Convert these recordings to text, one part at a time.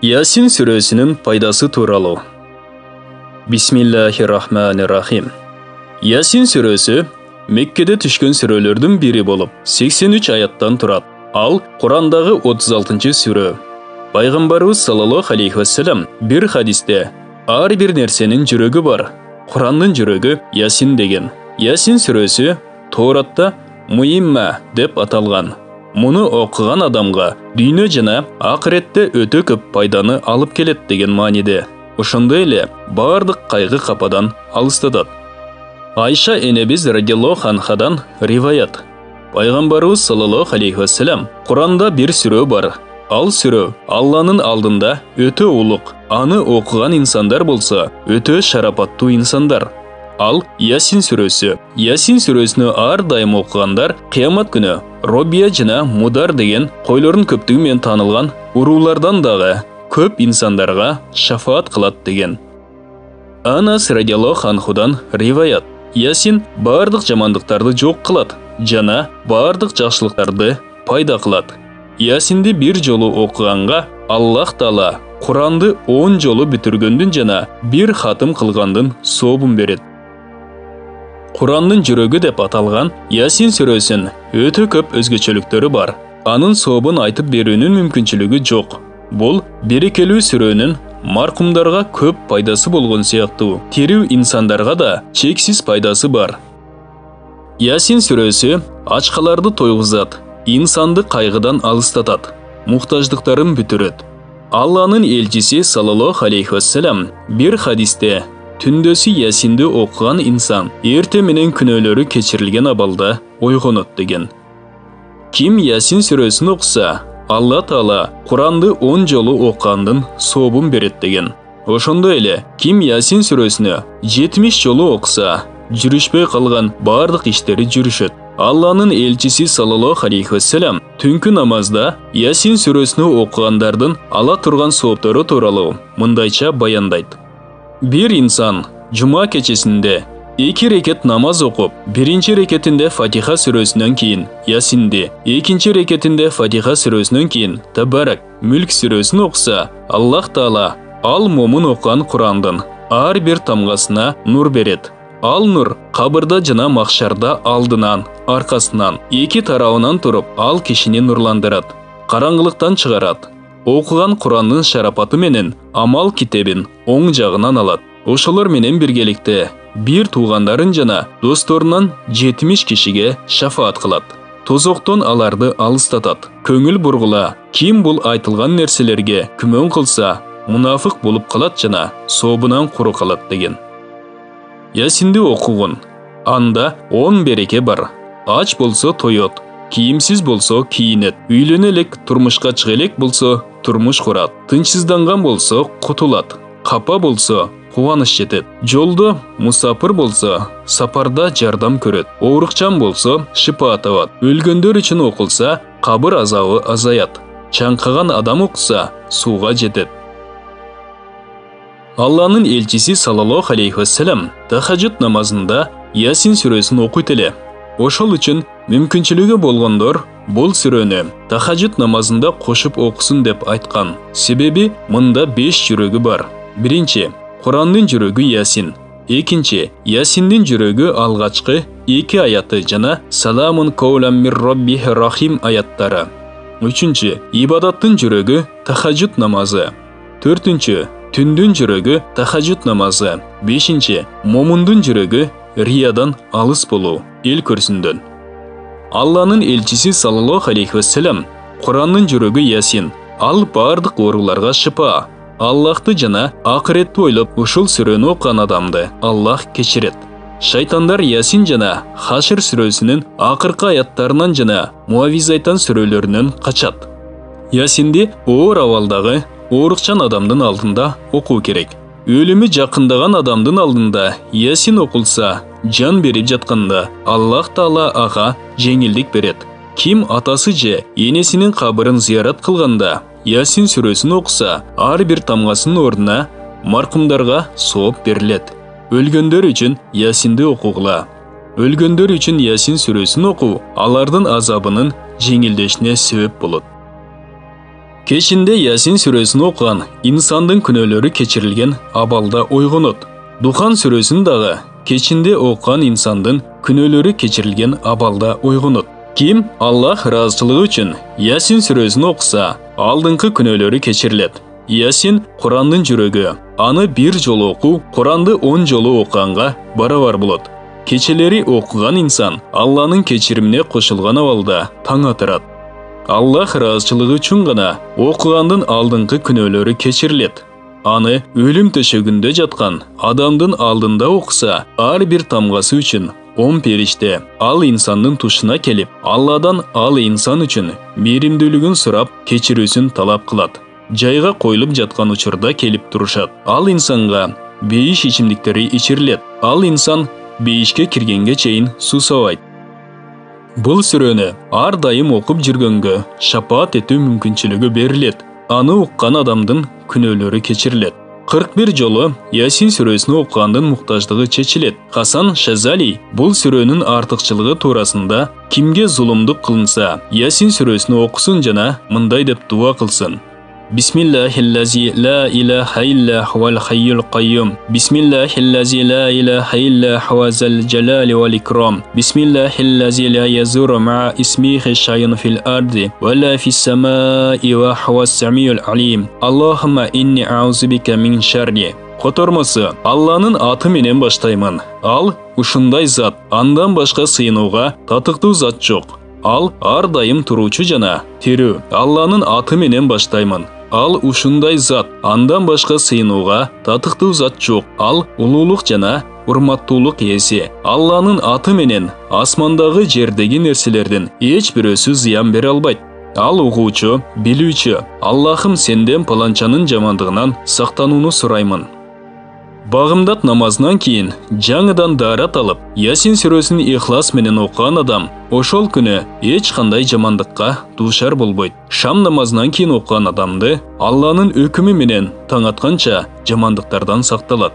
Yasin сүресінің пайдасы туралы. Бисмиллахир-рахманир-рахим. Yasin сүресі Меккеде түшкен сүрелердің бірі болып, 83 аяттан тұрады. Ал Құрандағы 36 сүре. Пайғамбарымыз саллаллаху алейхи вассалам бір хадисте ар бір нәрсенің жүрегі бар. Құранның жүрегі Ясин деген. Ясин сүресі Торатта Муимма деп аталған. Мұны оқыған адамға дүйне жана ақыретте өте көп пайданы алып келет деген маниде. Ошондой эле бардык кайгы кападан алыстатат. Айша энебиз радиаллаху анхадан риваят. Пайгамбарыбыз саллаллаху алейхи вассалам Куранда бир сүрө бар. Ал сүрө Алланын алдында өтө улук. Аны окуган инсандар болсо өтө шарапаттуу инсандар. Ал Ясин сүрөсү. Ясин сүрөсүнө ар дайым окугандар кыямат күнү Робия жана Мудар деген койлордун көптүгү менен таанылган уруулардан дагы көп инсандарга шафаат кылат деген. Анас радиаллаху анхудан риваят. Ясин бардык жамандыктарды жок кылат жана бардык жакшылыктарды пайда кылат. Ясинди бир жолу окуганга Аллах Таала Куранды 10 жолу бүтүргөндүн жана бир хатым кылгандын сообун берет. Құранның жүрегі деп аталған Ясин сүресін өте көп өзгөчөлүктөрү бар. Анын сообун айтып берүүнүн мүмкүнчүлүгү жок. Бул берекелүү сүрөнүн маркумдарга көп пайдасы болгон сыяктуу, тирүү инсандарга да чексиз пайдасы бар. Ясин сүрөсү ачкаларды тойгузат, инсанды кайгыдан алыстатат, муктаждыктарын бүтүрөт. Алланын элчиси саллаллаху алейхи вассалам бир хадисте түндөсү Ясинди окуган инсан эрте менен күнөөлөрү кечирилген абалда ойгонот деген. Ким Ясин сүрөсүн окуса, Алла Таала Куранды 10 жолу окугандын сообун берет деген. Ошондой эле ким Ясин сүрөсүнө 70 жолу окуса, жүрүшпөй калган бардык иштери жүрүшөт. Алланын элчиси саллаллаху алейхи вассалам түнкү намазда Ясин сүрөсүнө окугандардын ала турган сооптору тууралуу мындайча баяндайт. Bir insan Cuma keçesinde 2 rekat namaz okup, birinci reketinde Fatiha süresinden keyin Yasindi, ikinci reketinde Fatiha süresinden keyin Tebarek, Mülk süresini okusa, Allah Taala al momun okuyan Kur'an'dan ar bir tamgasına nur beret. Al nur kabırda jana mahşarda aldынан, arkasынан, iki tarafından turup al kişini nurlandırat, karangılıktan çıgarat. Okugan Kur'an'ın şarapatı menen amal kitebin оң жагынан алат. Ошолор менен биргеликте бир туугандарын жана досторунан 70 кишиге шафаат кылат. Тозоктон аларды алыстатат. Көңүл бургула, ким бул айтылган нерселерге күмөн кылса, мунафык болуп калат жана сообунан куру калат деген. Ясинди окугун. Анда 10 береке бар. Ач болсо тоет, кийимсиз болсо кийинет, үйлөнө элек турмушка чыга элек болсо турмуш курат, тынчсызданган болсо кутулат, капа болсо кубаныч жетет, жолдо мусапыр болсо сапарда жардам көрөт, оорукчан болсо шипа табат, өлгөндөр үчүн окулса кабыр азабы азаят, чаңкыган адам окуса сууга жетет. Алланын элчиси саллаллаху алейхи вассалам тахаджуд намазында Ясин сүрөсүн окуйт эле. Ошол үчүн мүмкүнчүлүгү болгондор бул сүрөнү тахаджуд намазында кошуп окусун деп айткан. Себеби мында 5 жүрөгү бар. Биринчи Курандын жүрөгү Ясин. Экинчи Ясиндин жүрөгү алгачкы 2 аяты жана Саламун каулам мир роббихи рахим аяттары. Үчүнчү ибадаттын жүрөгү тахаджуд намазы. Төртүнчү түндүн жүрөгү тахаджуд намазы. Бешинчи момундун жүрөгү риядан алыс болуу, эл көрсүндөн. Алланын элчиси саллаллаху алейхи вассалам Кураннын жүрөгү Ясин. Ал бардык ооруларга шипа. Аллахты жана акыретти ойлоп ушул сүрөнү окуган адамды Аллах кечирет. Шайтандар Ясин жана Хашр сүрөсүнүн акыркы аяттарынан жана Муавизайтан сүрөлөрүнөн качат. Ясинди оор абалдагы оорукчан адамдын алдында окуу керек. Өлүмү жакындаган адамдын алдында Ясин окулса, жан берип жатканда Аллах Таала ага жеңилдик берет. Ким атасы же энесинин кабырын зыярат кылганда Ясин сүрөсүн окуса, ар бир тамгасынын ордуна маркумдарга сооп берилет. Өлгөндөр үчүн Ясинди окугула. Өлгөндөр үчүн Ясин сүрөсүн окуу алардын азабынын жеңилдешине себеп болот. Кешінде Ясин сүресін оқыған инсандың күнәлері кечирилген абалда ойгонот. Духан сүресін дағы кешінде оқыған инсандың күнәлері кечирилген абалда ойгонот. Ким Аллах разычылыгы үчүн Ясин сүресін оқыса, алдыңкы күнәлері кечирилет. Ясин Курандын жүрөгү. Аны bir жолу окуу Куранды 10 жолу окуганга барабар болот. Кечелери окуган инсан Алланын кечиримине кошулган абалда таң атырат. Аллах разычылыгы үчүн гана окугандын алдыңкы күнөөлөрү кечирилет. Аны өлүм төшөгүндө жаткан адамдын алдында окуса, ар бир тамгасы үчүн 10 периште ал инсандын тушуна келип, Алладан ал инсан үчүн мейримдүүлүгүн сурап, кечирүүсүн талап кылат. Жайга коюлуп жаткан учурда келип турушат. Ал инсанга бейиш ичимдиктери ичирилет. Ал инсан бейишке киргенге чейин суусабайт. Бул сүрөнү ар дайым окуп жүргөнгө шапаат этүү мүмкүнчүлүгү берилет. Аны уккан адамдын күнөөлөрү кечирилет. 41 жолу Ясин сүрөсүн окугандын муктаждыгы чечилет. Хасан Шазали бул сүрөнүн артыкчылыгы туурасында кимге зулумдук кылынса, Ясин сүрөсүн окусун жана мындай деп дуа кылсын. Бисмиллахиллази ла илаха илля хувал хайюл кайюм. Бисмиллахиллази ла илаха илля хуазал джалали вал икрам. Бисмиллахиллази ла язуру ма исмихи шайун фил арди ва ла фис самаи ва хуас самиюл алим. Аллахумма инни аузу бика мин шарри. Котормасы Алланын аты менен баштаймын. Ал ушундай зат, андан башка сыйынууга татыктуу зат жок. Ал ар дайым туруучу жана тирүү. Алланын аты менен баштаймын. Ал ушундай зат, андан башка сыйынууга татыктуу зат жок. Ал улуулук жана урматтуулук ээси. Алланын аты менен асмандагы жердеги нерселердин эч бирөөсү зыян бере албайт. Ал угуучу, билүүчү. Аллахым сенден паланчанын жамандыгынан сактанууну сураймын. Багымдат намазынан кийин жаңыдан даарат алып, Ясин сүрөсүн ихлас менен окуган адам ошол күнү эч кандай жамандыкка дуушар болбойт. Шам намазынан кийин окуган адамды Алланын өкүмү менен таң атканча жамандыктардан сакталат.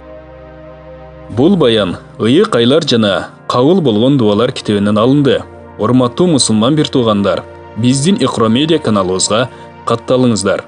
Бул баян ыйык айлар жана кабыл болгон дуалар китебинен алынды. Урматтуу мусулман бир туугандар, биздин Икро медиа каналыбызга катталыңыздар.